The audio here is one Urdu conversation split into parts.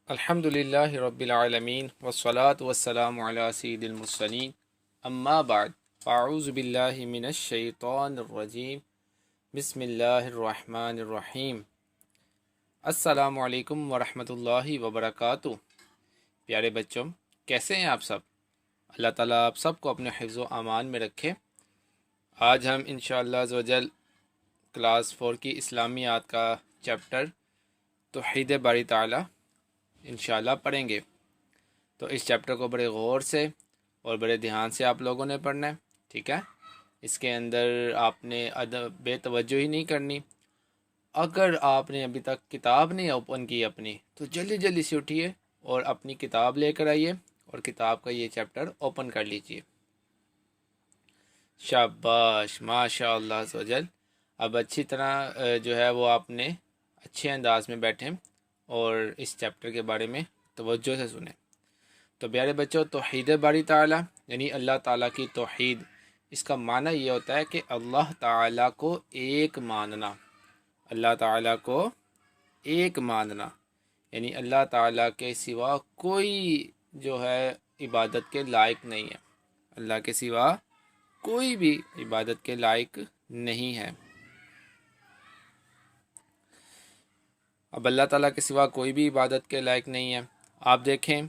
الحمدللہ رب العالمین والصلاة والسلام علی سید المرسلین اما بعد فاعوذ باللہ من الشیطان الرجیم بسم اللہ الرحمن الرحیم السلام علیکم ورحمۃ اللہ وبرکاتہ۔ پیارے بچوں، کیسے ہیں آپ سب؟ اللہ تعالیٰ آپ سب کو اپنے حفظ و امان میں رکھے۔ آج ہم انشاءاللہ عزوجل کلاس 4 کی اسلامیات کا چیپٹر توحید باری تعالیٰ انشاءاللہ پڑھیں گے۔ تو اس چیپٹر کو بڑے غور سے اور بڑے دھیان سے آپ لوگوں نے پڑھنا ہے، ٹھیک ہے؟ اس کے اندر آپ نے بے توجہی نہیں کرنی۔ اگر آپ نے ابھی تک کتاب نہیں اوپن کی اپنی، تو جلدی جلدی سے اٹھیے اور اپنی کتاب لے کر آئیے اور کتاب کا یہ چیپٹر اوپن کر لیجئے۔ شاباش، ماشاء اللہ عز و جل۔ اب اچھی طرح جو ہے وہ آپ نے اچھے انداز میں بیٹھیں اور اس چیپٹر کے بارے میں توجہ سے سنیں۔ تو پیارے بچوں، توحید باری تعالیٰ یعنی اللہ تعالیٰ کی توحید، اس کا معنی یہ ہوتا ہے کہ اللہ تعالیٰ کو ایک ماننا۔ اللہ تعالیٰ کو ایک ماننا یعنی اللہ تعالیٰ کے سوا کوئی جو ہے عبادت کے لائق نہیں ہے۔ اللہ کے سوا کوئی بھی عبادت کے لائق نہیں ہے۔ اب اللہ تعالیٰ کے سوا کوئی بھی عبادت کے لائق نہیں ہے۔ آپ دیکھیں،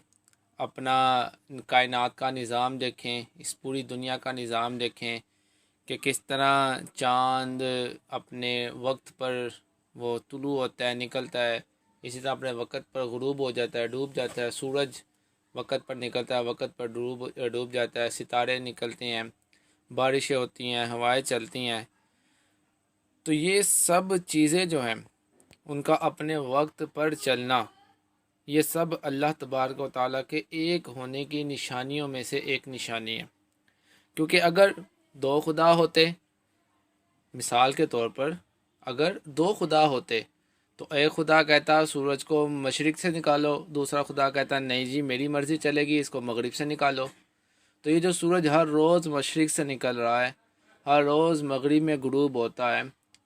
اپنا کائنات کا نظام دیکھیں، اس پوری دنیا کا نظام دیکھیں کہ کس طرح چاند اپنے وقت پر وہ طلوع ہوتا ہے، نکلتا ہے، اسی طرح اپنے وقت پر غروب ہو جاتا ہے، ڈوب جاتا ہے۔ سورج وقت پر نکلتا ہے، وقت پر ڈوب جاتا ہے، ستارے نکلتے ہیں، بارشیں ہوتی ہیں، ہوائیں چلتی ہیں۔ تو یہ سب چیزیں جو ہیں ان کا اپنے وقت پر چلنا، یہ سب اللہ تبارک و تعالیٰ کے ایک ہونے کی نشانیوں میں سے ایک نشانی ہے۔ کیونکہ اگر دو خدا ہوتے، مثال کے طور پر اگر دو خدا ہوتے تو ایک خدا کہتا سورج کو مشرق سے نکالو، دوسرا خدا کہتا نہیں جی میری مرضی چلے گی، اس کو مغرب سے نکالو۔ تو یہ جو سورج ہر روز مشرق سے نکل رہا ہے، ہر روز مغرب میں غروب ہوتا ہے،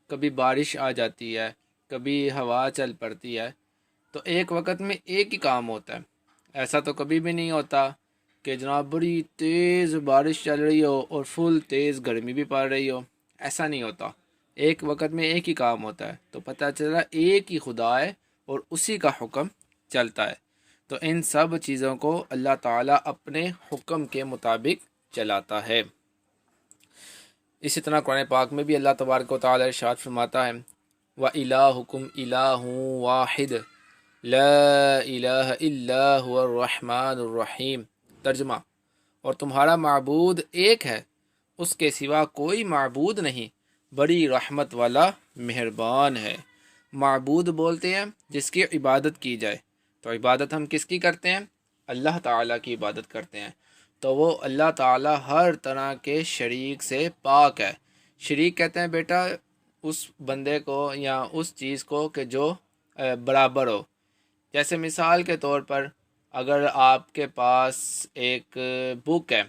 کبھی بارش آ جاتی ہے، کبھی ہوا چل پڑتی ہے، تو ایک وقت میں ایک ہی کام ہوتا ہے۔ ایسا تو کبھی بھی نہیں ہوتا کہ جناب بڑی تیز بارش چل رہی ہو اور فل تیز گرمی بھی پڑ رہی ہو، ایسا نہیں ہوتا۔ ایک وقت میں ایک ہی کام ہوتا ہے، تو پتہ چلا ایک ہی خدا ہے اور اسی کا حکم چلتا ہے۔ تو ان سب چیزوں کو اللہ تعالیٰ اپنے حکم کے مطابق چلاتا ہے۔ اسی طرح قرآن پاک میں بھی اللہ تبارک و تعالیٰ ارشاد فرماتا ہے وَإِلَٰهُكُمْ إِلَٰهٌ وَاحِدٌ لا الہ الا هو الرحمن الرحیم۔ ترجمہ، اور تمہارا معبود ایک ہے، اس کے سوا کوئی معبود نہیں، بڑی رحمت والا مہربان ہے۔ معبود بولتے ہیں جس کی عبادت کی جائے، تو عبادت ہم کس کی کرتے ہیں؟ اللہ تعالیٰ کی عبادت کرتے ہیں۔ تو وہ اللہ تعالیٰ ہر طرح کے شریک سے پاک ہے۔ شریک کہتے ہیں بیٹا اس بندے کو یا اس چیز کو کہ جو برابر ہو۔ جیسے مثال کے طور پر اگر آپ کے پاس ایک بک ہے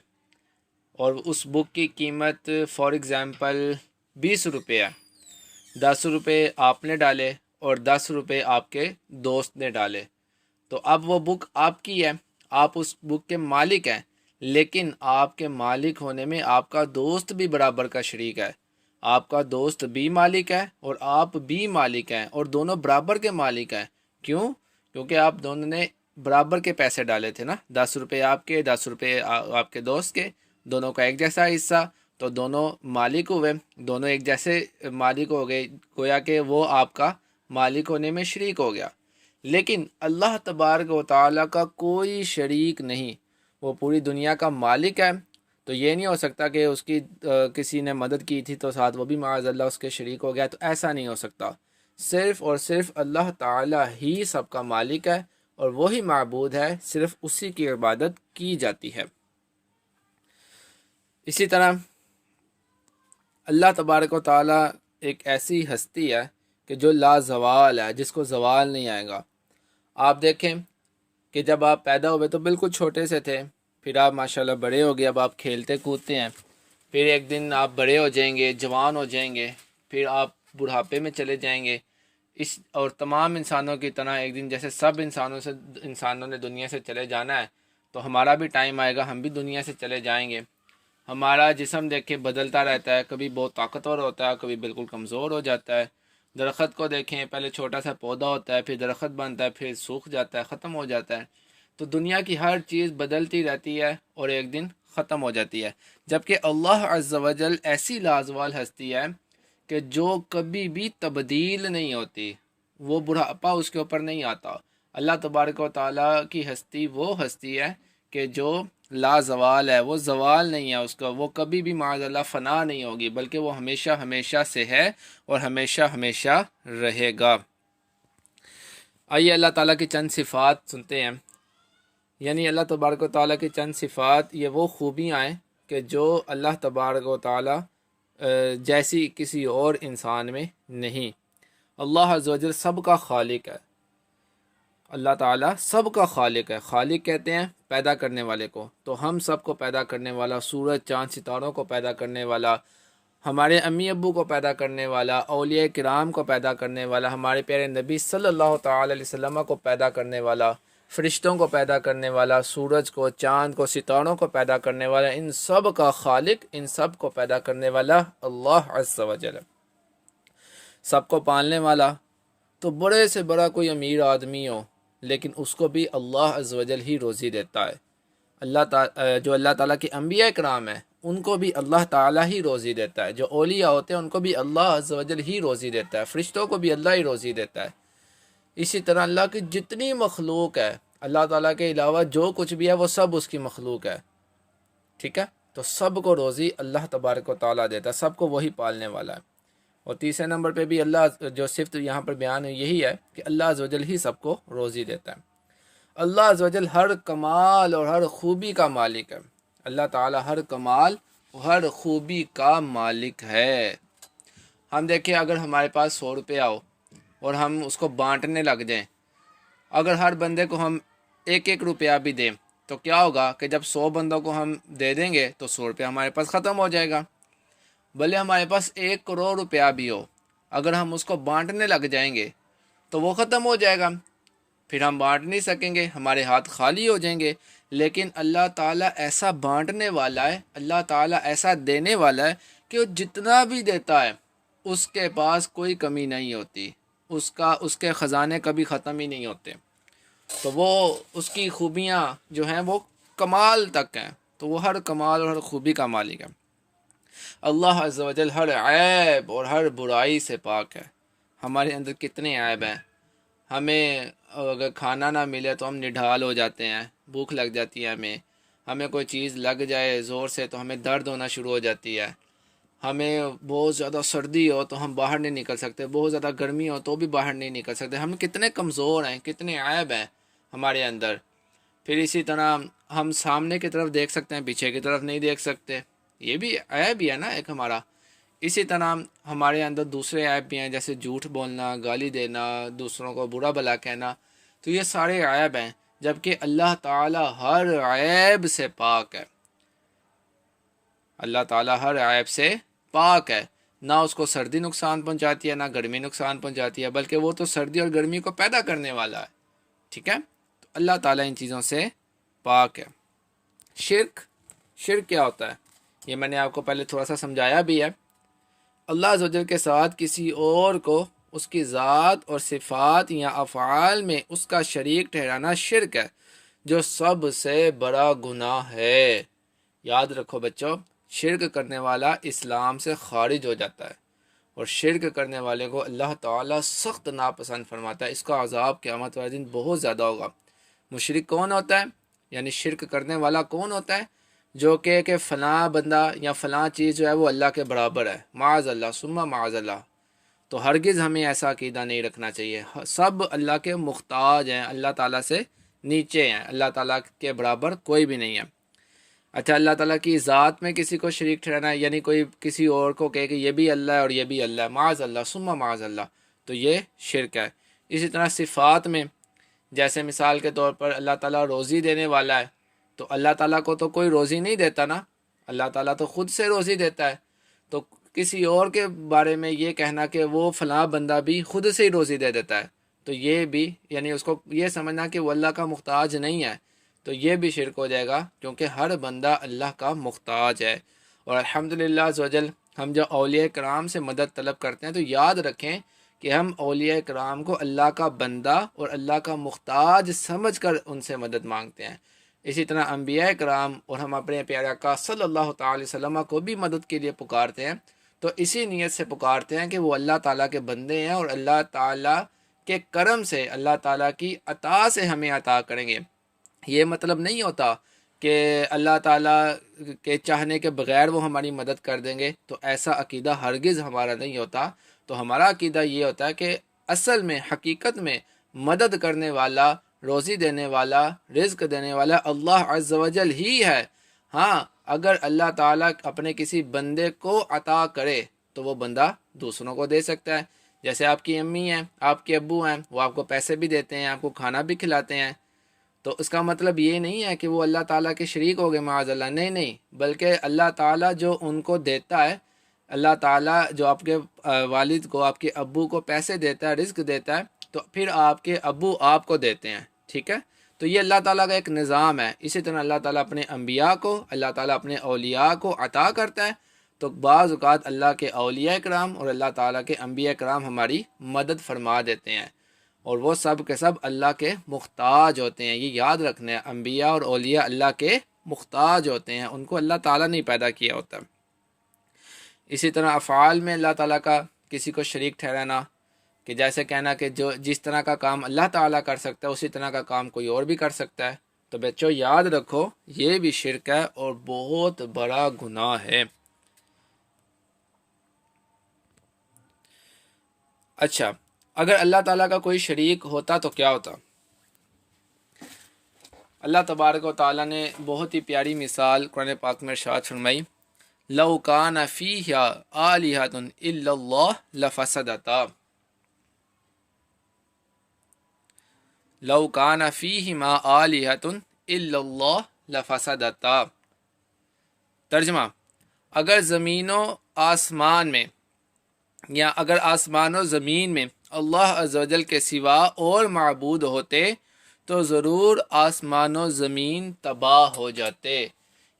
اور اس بک کی قیمت فار ایگزامپل 20 روپے ہے، 10 روپے آپ نے ڈالے اور 10 روپے آپ کے دوست نے ڈالے، تو اب وہ بک آپ کی ہے، آپ اس بک کے مالک ہیں، لیکن آپ کے مالک ہونے میں آپ کا دوست بھی برابر کا شریک ہے۔ آپ کا دوست بھی مالک ہے اور آپ بھی مالک ہیں، اور دونوں برابر کے مالک ہیں۔ کیوں؟ کیونکہ آپ دونوں نے برابر کے پیسے ڈالے تھے نا، 10 روپے آپ کے، 10 روپے آپ کے دوست کے، دونوں کا ایک جیسا حصہ، تو دونوں مالک ہوئے، دونوں ایک جیسے مالک ہو گئے، گویا کہ وہ آپ کا مالک ہونے میں شریک ہو گیا۔ لیکن اللہ تبارک و تعالیٰ کا کوئی شریک نہیں، وہ پوری دنیا کا مالک ہے۔ تو یہ نہیں ہو سکتا کہ اس کی کسی نے مدد کی تھی تو ساتھ وہ بھی معاذ اللہ اس کے شریک ہو گیا، تو ایسا نہیں ہو سکتا۔ صرف اور صرف اللہ تعالیٰ ہی سب کا مالک ہے اور وہی معبود ہے، صرف اسی کی عبادت کی جاتی ہے۔ اسی طرح اللہ تبارک و تعالیٰ ایک ایسی ہستی ہے کہ جو لا زوال ہے، جس کو زوال نہیں آئے گا۔ آپ دیکھیں کہ جب آپ پیدا ہوئے تو بالکل چھوٹے سے تھے، پھر آپ ماشاءاللہ بڑے ہو گئے، اب آپ کھیلتے کودتے ہیں، پھر ایک دن آپ بڑے ہو جائیں گے، جوان ہو جائیں گے، پھر آپ بڑھاپے میں چلے جائیں گے، اس اور تمام انسانوں کی طرح ایک دن جیسے سب انسانوں نے دنیا سے چلے جانا ہے، تو ہمارا بھی ٹائم آئے گا، ہم بھی دنیا سے چلے جائیں گے۔ ہمارا جسم دیکھیں بدلتا رہتا ہے، کبھی بہت طاقتور ہوتا ہے، کبھی بالکل کمزور ہو جاتا ہے۔ درخت کو دیکھیں، پہلے چھوٹا سا پودا ہوتا ہے، پھر درخت بنتا ہے، پھر سوکھ جاتا ہے، ختم ہو جاتا ہے۔ تو دنیا کی ہر چیز بدلتی رہتی ہے اور ایک دن ختم ہو جاتی ہے، جبکہ اللہ عز و جل ایسی لازوال ہستی ہے کہ جو کبھی بھی تبدیل نہیں ہوتی، وہ بڑھاپا اس کے اوپر نہیں آتا۔ اللہ تبارک و تعالیٰ کی ہستی وہ ہستی ہے کہ جو لا زوال ہے، وہ زوال نہیں ہے اس کا، وہ کبھی بھی معاذ اللہ فنا نہیں ہوگی، بلکہ وہ ہمیشہ ہمیشہ سے ہے اور ہمیشہ ہمیشہ رہے گا۔ آئیے اللہ تعالیٰ کی چند صفات سنتے ہیں، یعنی اللہ تبارک و تعالیٰ کی چند صفات، یہ وہ خوبیاں ہیں کہ جو اللہ تبارک و تعالیٰ جیسی کسی اور انسان میں نہیں۔ اللہ عز و جل سب کا خالق ہے، اللہ تعالیٰ سب کا خالق ہے۔ خالق کہتے ہیں پیدا کرنے والے کو، تو ہم سب کو پیدا کرنے والا، سورج چاند ستاروں کو پیدا کرنے والا، ہمارے امی ابو کو پیدا کرنے والا، اولیاء کرام کو پیدا کرنے والا، ہمارے پیارے نبی صلی اللہ تعالی علیہ وسلم کو پیدا کرنے والا، فرشتوں کو پیدا کرنے والا، سورج کو، چاند کو، ستاروں کو پیدا کرنے والا، ان سب کا خالق، ان سب کو پیدا کرنے والا اللہ عز و جل، سب کو پالنے والا۔ تو بڑے سے بڑا کوئی امیر آدمی ہو، لیکن اس کو بھی اللہ عز و جل ہی روزی دیتا ہے۔ جو اللہ تعالیٰ کے انبیاء کرام ہیں، ان کو بھی اللہ تعالیٰ ہی روزی دیتا ہے۔ جو اولیاء ہوتے ہیں ان کو بھی اللہ عز و جل ہی روزی دیتا ہے، فرشتوں کو بھی اللہ ہی روزی دیتا ہے۔ اسی طرح اللہ کی جتنی مخلوق ہے، اللہ تعالیٰ کے علاوہ جو کچھ بھی ہے وہ سب اس کی مخلوق ہے، ٹھیک ہے؟ تو سب کو روزی اللہ تبارک و تعالیٰ دیتا ہے، سب کو وہی پالنے والا ہے۔ اور تیسرے نمبر پہ بھی اللہ جو صفت یہاں پر بیان ہے یہی ہے کہ اللہ عز و جل ہی سب کو روزی دیتا ہے۔ اللہ عز و جل ہر کمال اور ہر خوبی کا مالک ہے، اللہ تعالی ہر کمال اور ہر خوبی کا مالک ہے۔ ہم دیکھیں، اگر ہمارے پاس 100 روپیہ ہو اور ہم اس کو بانٹنے لگ جائیں، اگر ہر بندے کو ہم 1 روپیہ بھی دیں تو کیا ہوگا کہ جب 100 بندوں کو ہم دے دیں گے تو 100 روپیہ ہمارے پاس ختم ہو جائے گا۔ بھلے ہمارے پاس 1 کروڑ روپیہ بھی ہو، اگر ہم اس کو بانٹنے لگ جائیں گے تو وہ ختم ہو جائے گا، پھر ہم بانٹ نہیں سکیں گے، ہمارے ہاتھ خالی ہو جائیں گے۔ لیکن اللہ تعالیٰ ایسا بانٹنے والا ہے، اللہ تعالیٰ ایسا دینے والا ہے کہ وہ جتنا بھی دیتا ہے اس کے پاس کوئی کمی نہیں ہوتی، اس کے خزانے کبھی ختم ہی نہیں ہوتے۔ تو وہ اس کی خوبیاں جو ہیں وہ کمال تک ہیں، تو وہ ہر کمال اور ہر خوبی کا مالک ہے۔ اللہ عز و جل ہر عیب اور ہر برائی سے پاک ہے۔ ہمارے اندر کتنے عیب ہیں، ہمیں اگر کھانا نہ ملے تو ہم نڈھال ہو جاتے ہیں، بھوک لگ جاتی ہے، ہمیں کوئی چیز لگ جائے زور سے تو ہمیں درد ہونا شروع ہو جاتی ہے، ہمیں بہت زیادہ سردی ہو تو ہم باہر نہیں نکل سکتے، بہت زیادہ گرمی ہو تو بھی باہر نہیں نکل سکتے۔ ہم کتنے کمزور ہیں، کتنے عیب ہیں ہمارے اندر۔ پھر اسی طرح ہم سامنے کی طرف دیکھ سکتے ہیں، پیچھے کی طرف نہیں دیکھ سکتے، یہ بھی عیب ہی ہے نا ایک ہمارا۔ اسی طرح ہمارے اندر دوسرے عیب بھی ہیں، جیسے جھوٹ بولنا، گالی دینا، دوسروں کو برا بھلا کہنا، تو یہ سارے عیب ہیں، جبکہ اللہ تعالیٰ ہر عیب سے پاک ہے۔ اللہ تعالیٰ ہر عیب سے پاک ہے، نہ اس کو سردی نقصان پہنچاتی ہے، نہ گرمی نقصان پہنچاتی ہے، بلکہ وہ تو سردی اور گرمی کو پیدا کرنے والا ہے، ٹھیک ہے؟ تو اللہ تعالیٰ ان چیزوں سے پاک ہے۔ شرک کیا ہوتا ہے؟ یہ میں نے آپ کو پہلے تھوڑا سا سمجھایا بھی ہے۔ اللہ عز و جل کے ساتھ کسی اور کو اس کی ذات اور صفات یا افعال میں اس کا شریک ٹھہرانا شرک ہے، جو سب سے بڑا گناہ ہے۔ یاد رکھو بچوں، شرک کرنے والا اسلام سے خارج ہو جاتا ہے، اور شرک کرنے والے کو اللہ تعالیٰ سخت ناپسند فرماتا ہے، اس کا عذاب قیامت والے دن بہت زیادہ ہوگا۔ مشرک کون ہوتا ہے؟ یعنی شرک کرنے والا کون ہوتا ہے؟ جو کہ فلاں بندہ یا فلاں چیز جو ہے وہ اللہ کے برابر ہے، معاذ اللہ ثم معاذ اللہ۔ تو ہرگز ہمیں ایسا عقیدہ نہیں رکھنا چاہیے۔ سب اللہ کے محتاج ہیں، اللہ تعالیٰ سے نیچے ہیں، اللہ تعالیٰ کے برابر کوئی بھی نہیں ہے۔ اچھا، اللہ تعالیٰ کی ذات میں کسی کو شریک ٹھہرانا ہے، یعنی کوئی کسی اور کو کہے کہ یہ بھی اللہ ہے اور یہ بھی اللہ ہے، معاذ اللہ ثم معاذ اللہ، تو یہ شرک ہے۔ اسی طرح صفات میں، جیسے مثال کے طور پر اللہ تعالیٰ روزی دینے والا ہے، تو اللہ تعالیٰ کو تو کوئی روزی نہیں دیتا نا، اللہ تعالیٰ تو خود سے روزی دیتا ہے، تو کسی اور کے بارے میں یہ کہنا کہ وہ فلاں بندہ بھی خود سے ہی روزی دے دیتا ہے، تو یہ بھی یعنی اس کو یہ سمجھنا کہ وہ اللہ کا محتاج نہیں ہے، تو یہ بھی شرک ہو جائے گا، کیونکہ ہر بندہ اللہ کا محتاج ہے۔ اور الحمدللہ عز و جل ہم جو اولیاء کرام سے مدد طلب کرتے ہیں تو یاد رکھیں کہ ہم اولیاء کرام کو اللہ کا بندہ اور اللہ کا محتاج سمجھ کر ان سے مدد مانگتے ہیں۔ اسی طرح انبیاء کرام اور ہم اپنے پیارے آقا صلی اللہ تعالی علیہ وسلم کو بھی مدد کے لیے پکارتے ہیں، تو اسی نیت سے پکارتے ہیں کہ وہ اللہ تعالیٰ کے بندے ہیں اور اللہ تعالیٰ کے کرم سے، اللہ تعالیٰ کی عطا سے ہمیں عطا کریں گے۔ یہ مطلب نہیں ہوتا کہ اللہ تعالیٰ کے چاہنے کے بغیر وہ ہماری مدد کر دیں گے، تو ایسا عقیدہ ہرگز ہمارا نہیں ہوتا۔ تو ہمارا عقیدہ یہ ہوتا ہے کہ اصل میں حقیقت میں مدد کرنے والا، روزی دینے والا، رزق دینے والا اللہ عز و جل ہی ہے۔ ہاں، اگر اللہ تعالیٰ اپنے کسی بندے کو عطا کرے تو وہ بندہ دوسروں کو دے سکتا ہے، جیسے آپ کی امی ہیں، آپ کے ابو ہیں، وہ آپ کو پیسے بھی دیتے ہیں، آپ کو کھانا بھی کھلاتے ہیں، تو اس کا مطلب یہ نہیں ہے کہ وہ اللہ تعالیٰ کے شریک ہو گئے، معاذ اللہ، نہیں، بلکہ اللہ تعالیٰ جو ان کو دیتا ہے، اللہ تعالیٰ جو آپ کے والد کو، آپ کے ابو کو پیسے دیتا ہے، رزق دیتا ہے، تو پھر آپ کے ابو آپ کو دیتے ہیں، ٹھیک ہے؟ تو یہ اللہ تعالیٰ کا ایک نظام ہے۔ اسی طرح اللہ تعالیٰ اپنے انبیاء کو، اللہ تعالیٰ اپنے اولیاء کو عطا کرتا ہے، تو بعض اوقات اللہ کے اولیاء کرام اور اللہ تعالیٰ کے انبیاء کرام ہماری مدد فرما دیتے ہیں، اور وہ سب کے سب اللہ کے محتاج ہوتے ہیں۔ یہ یاد رکھنا ہے، انبیاء اور اولیاء اللہ کے محتاج ہوتے ہیں، ان کو اللہ تعالیٰ نے پیدا کیا ہوتا ہے۔ اسی طرح افعال میں اللہ تعالیٰ کا کسی کو شریک ٹھہرانا، کہ جیسے کہنا کہ جو جس طرح کا کام اللہ تعالیٰ کر سکتا ہے اسی طرح کا کام کوئی اور بھی کر سکتا ہے، تو بچوں یاد رکھو یہ بھی شرک ہے اور بہت بڑا گناہ ہے۔ اچھا، اگر اللہ تعالیٰ کا کوئی شریک ہوتا تو کیا ہوتا؟ اللہ تبارک و تعالیٰ نے بہت ہی پیاری مثال قرآن پاک میں ارشاد فرمائی، لو کان فیہا آلہۃ الا اللہ لفسدتا، لو کان فیہما آلہۃ الا اللہ لفسدتا۔ ترجمہ، اگر زمین و آسمان میں یا اگر آسمان و زمین میں اللہ عز و جل کے سوا اور معبود ہوتے تو ضرور آسمان و زمین تباہ ہو جاتے۔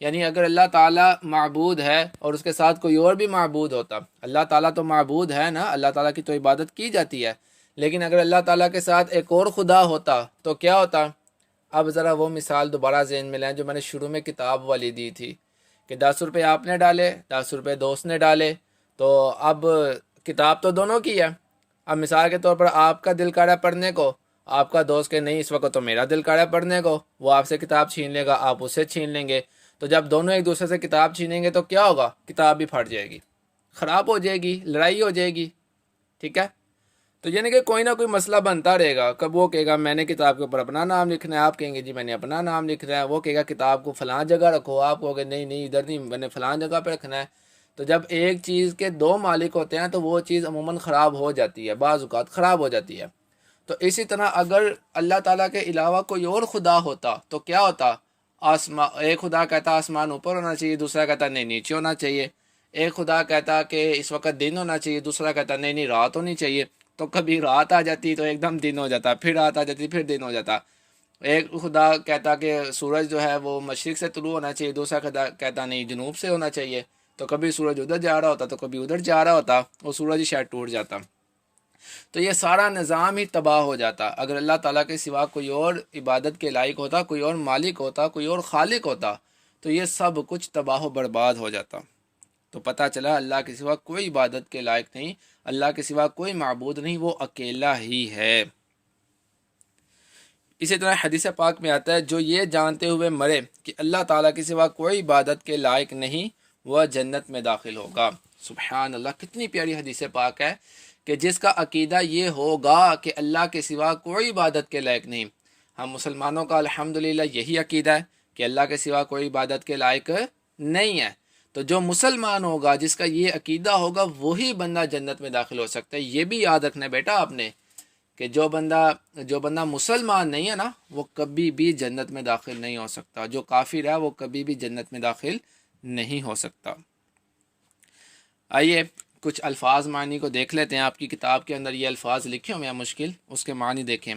یعنی اگر اللہ تعالیٰ معبود ہے اور اس کے ساتھ کوئی اور بھی معبود ہوتا، اللہ تعالیٰ تو معبود ہے نا، اللہ تعالیٰ کی تو عبادت کی جاتی ہے، لیکن اگر اللہ تعالیٰ کے ساتھ ایک اور خدا ہوتا تو کیا ہوتا؟ اب ذرا وہ مثال دوبارہ ذہن میں لائیں جو میں نے شروع میں کتاب والی دی تھی، کہ 10 روپے آپ نے ڈالے، 10 روپے دوست نے ڈالے، تو اب کتاب تو دونوں کی ہے۔ اب مثال کے طور پر آپ کا دل کر رہا ہے پڑھنے کو، آپ کا دوست کہ نہیں اس وقت تو میرا دل کر رہا ہے پڑھنے کو، وہ آپ سے کتاب چھین لے گا، آپ اس سے چھین لیں گے، تو جب دونوں ایک دوسرے سے کتاب چھینیں گے تو کیا ہوگا؟ کتاب بھی پھٹ جائے گی، خراب ہو جائے گی، لڑائی ہو جائے گی، ٹھیک ہے؟ تو یعنی کہ کوئی نہ کوئی مسئلہ بنتا رہے گا، کب وہ کہے گا میں نے کتاب کے اوپر اپنا نام لکھنا ہے، آپ کہیں گے جی میں نے اپنا نام لکھنا ہے، وہ کہے گا کتاب کو فلاں جگہ رکھو، آپ کہو گے نہیں ادھر نہیں، میں نے فلاں جگہ پہ رکھنا ہے۔ تو جب ایک چیز کے دو مالک ہوتے ہیں تو وہ چیز عموماً خراب ہو جاتی ہے، بعض اوقات خراب ہو جاتی ہے۔ تو اسی طرح اگر اللہ تعالیٰ کے علاوہ کوئی اور خدا ہوتا تو کیا ہوتا؟ ایک خدا کہتا آسمان اوپر ہونا چاہیے، دوسرا کہتا نہیں نیچے ہونا چاہیے، ایک خدا کہتا کہ اس وقت دن ہونا چاہیے، دوسرا کہتا نہیں رات ہونی چاہیے، تو کبھی رات آ جاتی تو ایک دم دن ہو جاتا، پھر رات آ جاتی پھر دن ہو جاتا۔ ایک خدا کہتا کہ سورج جو ہے وہ مشرق سے طلوع ہونا چاہیے، دوسرا خدا کہتا نہیں جنوب سے ہونا چاہیے، تو کبھی سورج ادھر جا رہا ہوتا تو کبھی ادھر جا رہا ہوتا، وہ سورج ہی شاید ٹوٹ جاتا، تو یہ سارا نظام ہی تباہ ہو جاتا۔ اگر اللہ تعالیٰ کے سوا کوئی اور عبادت کے لائق ہوتا، کوئی اور مالک ہوتا، کوئی اور خالق ہوتا، تو یہ سب کچھ تباہ و برباد ہو جاتا۔ تو پتہ چلا اللہ کے سوا کوئی عبادت کے لائق نہیں، اللہ کے سوا کوئی معبود نہیں، وہ اکیلا ہی ہے۔ اسی طرح حدیث پاک میں آتا ہے جو یہ جانتے ہوئے مرے کہ اللہ تعالیٰ کے سوا کوئی عبادت کے لائق نہیں، وہ جنت میں داخل ہوگا۔ سبحان اللہ، کتنی پیاری حدیث پاک ہے کہ جس کا عقیدہ یہ ہوگا کہ اللہ کے سوا کوئی عبادت کے لائق نہیں۔ ہم مسلمانوں کا الحمدللہ یہی عقیدہ ہے کہ اللہ کے سوا کوئی عبادت کے لائق نہیں ہے، تو جو مسلمان ہوگا، جس کا یہ عقیدہ ہوگا، وہی بندہ جنت میں داخل ہو سکتا ہے۔ یہ بھی یاد رکھنا ہے بیٹا آپ نے کہ جو بندہ مسلمان نہیں ہے نا، وہ کبھی بھی جنت میں داخل نہیں ہو سکتا، جو کافر ہے وہ کبھی بھی جنت میں داخل نہیں ہو سکتا۔ آئیے کچھ الفاظ معنی کو دیکھ لیتے ہیں. آپ کی کتاب کے اندر یہ الفاظ لکھے ہوئے ہیں مشکل، اس کے معنی دیکھیں.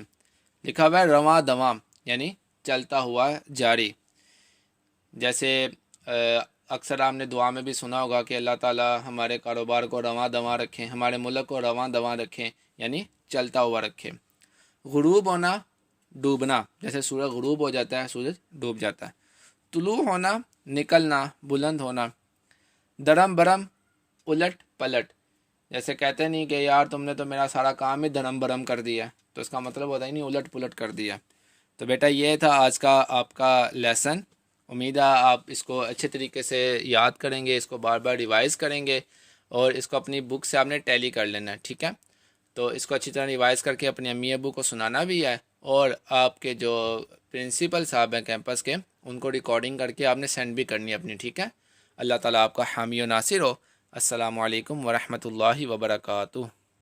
لکھا ہوا ہے رواں دواں، یعنی چلتا ہوا جاری. جیسے اکثر آپ نے دعا میں بھی سنا ہوگا کہ اللہ تعالی ہمارے کاروبار کو رواں دواں رکھیں، ہمارے ملک کو رواں دواں رکھیں، یعنی چلتا ہوا رکھیں. غروب ہونا، ڈوبنا، جیسے سورج غروب ہو جاتا ہے، سورج ڈوب جاتا ہے. طلوع ہونا، نکلنا، بلند ہونا. درم برم، الٹ پلٹ، جیسے کہتے نہیں کہ یار تم نے تو میرا سارا کام ہی درم برم کر دیا، تو اس کا مطلب ہوتا ہی نہیں الٹ پلٹ کر دیا. تو بیٹا یہ تھا آج کا آپ کا لیسن. امید ہے آپ اس کو اچھے طریقے سے یاد کریں گے، اس کو بار بار ریوائز کریں گے، اور اس کو اپنی بک سے آپ نے ٹیلی کر لینا ہے. ٹھیک ہے، تو اس کو اچھی طرح ریوائز کر کے اپنی امی ابو کو سنانا بھی ہے، اور آپ کے جو پرنسپل صاحب ہیں کیمپس کے، ان کو ریکارڈنگ کر کے آپ نے سینڈ بھی کرنی ہے اپنی. ٹھیک ہے، اللہ تعالیٰ آپ کا حامی و ناصر ہو. السلام علیکم ورحمۃ اللہ وبرکاتہ.